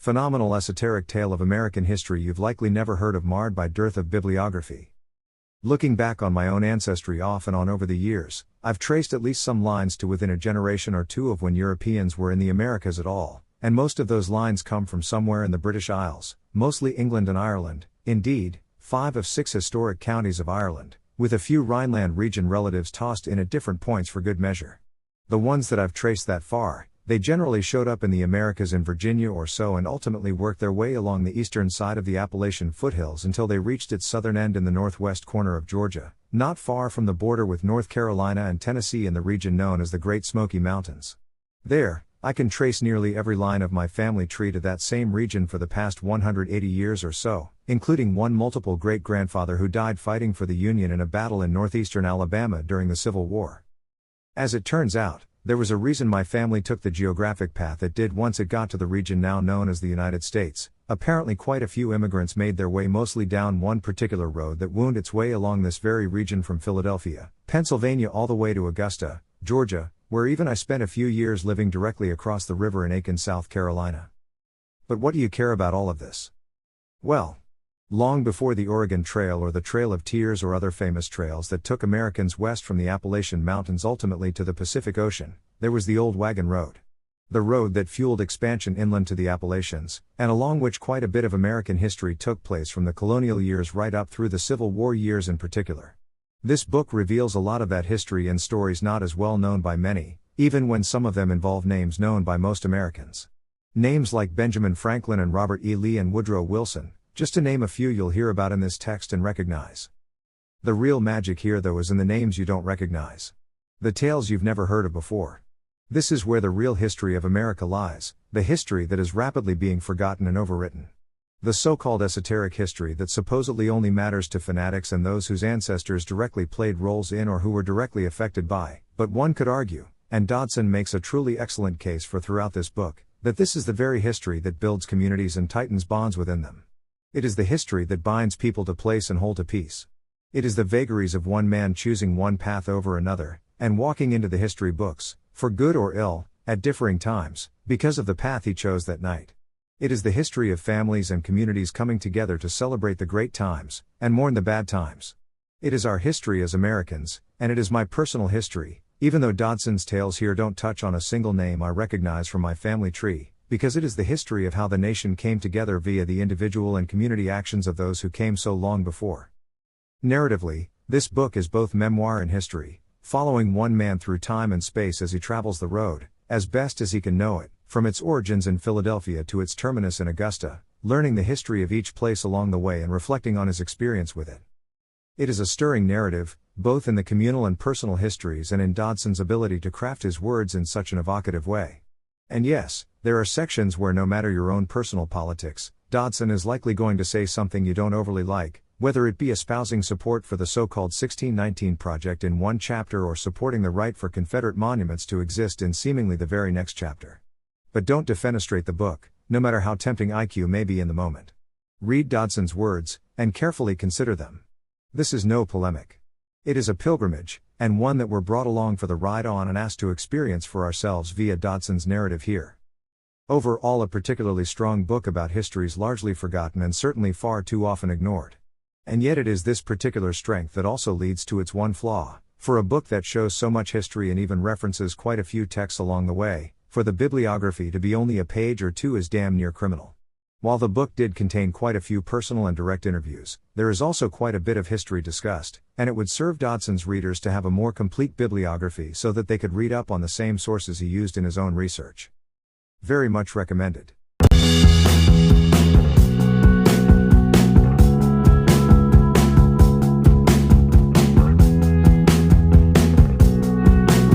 phenomenal esoteric tale of American history you've likely never heard of, marred by dearth of bibliography. Looking back on my own ancestry off and on over the years, I've traced at least some lines to within a generation or two of when Europeans were in the Americas at all, and most of those lines come from somewhere in the British Isles, mostly England and Ireland, indeed, 5 of 6 historic counties of Ireland, with a few Rhineland region relatives tossed in at different points for good measure. The ones that I've traced that far, they generally showed up in the Americas in Virginia or so and ultimately worked their way along the eastern side of the Appalachian foothills until they reached its southern end in the northwest corner of Georgia, not far from the border with North Carolina and Tennessee in the region known as the Great Smoky Mountains. There, I can trace nearly every line of my family tree to that same region for the past 180 years or so, including one multiple great-grandfather who died fighting for the Union in a battle in northeastern Alabama during the Civil War. As it turns out, there was a reason my family took the geographic path it did once it got to the region now known as the United States. Apparently quite a few immigrants made their way mostly down one particular road that wound its way along this very region from Philadelphia, Pennsylvania all the way to Augusta, Georgia, where even I spent a few years living directly across the river in Aiken, South Carolina. But what do you care about all of this? Well, long before the Oregon Trail or the Trail of Tears or other famous trails that took Americans west from the Appalachian Mountains ultimately to the Pacific Ocean, there was the Old Wagon Road. The road that fueled expansion inland to the Appalachians, and along which quite a bit of American history took place from the colonial years right up through the Civil War years in particular. This book reveals a lot of that history and stories not as well known by many, even when some of them involve names known by most Americans. Names like Benjamin Franklin and Robert E. Lee and Woodrow Wilson, just to name a few you'll hear about in this text and recognize. The real magic here though is in the names you don't recognize. The tales you've never heard of before. This is where the real history of America lies, the history that is rapidly being forgotten and overwritten. The so-called esoteric history that supposedly only matters to fanatics and those whose ancestors directly played roles in or who were directly affected by, but one could argue, and Dodson makes a truly excellent case for throughout this book, that this is the very history that builds communities and tightens bonds within them. It is the history that binds people to place and hold to peace. It is the vagaries of one man choosing one path over another, and walking into the history books, for good or ill, at differing times, because of the path he chose that night. It is the history of families and communities coming together to celebrate the great times, and mourn the bad times. It is our history as Americans, and it is my personal history, even though Dodson's tales here don't touch on a single name I recognize from my family tree, because it is the history of how the nation came together via the individual and community actions of those who came so long before. Narratively, this book is both memoir and history, following one man through time and space as he travels the road, as best as he can know it, from its origins in Philadelphia to its terminus in Augusta, learning the history of each place along the way and reflecting on his experience with it. It is a stirring narrative, both in the communal and personal histories and in Dodson's ability to craft his words in such an evocative way. And yes, there are sections where no matter your own personal politics, Dodson is likely going to say something you don't overly like, whether it be espousing support for the so-called 1619 Project in one chapter or supporting the right for Confederate monuments to exist in seemingly the very next chapter. But don't defenestrate the book, no matter how tempting IQ may be in the moment. Read Dodson's words, and carefully consider them. This is no polemic. It is a pilgrimage, and one that we're brought along for the ride on and asked to experience for ourselves via Dodson's narrative here. Overall, a particularly strong book about histories largely forgotten and certainly far too often ignored. And yet it is this particular strength that also leads to its one flaw. For a book that shows so much history and even references quite a few texts along the way, for the bibliography to be only a page or two is damn near criminal. While the book did contain quite a few personal and direct interviews, there is also quite a bit of history discussed, and it would serve Dodson's readers to have a more complete bibliography so that they could read up on the same sources he used in his own research. Very much recommended.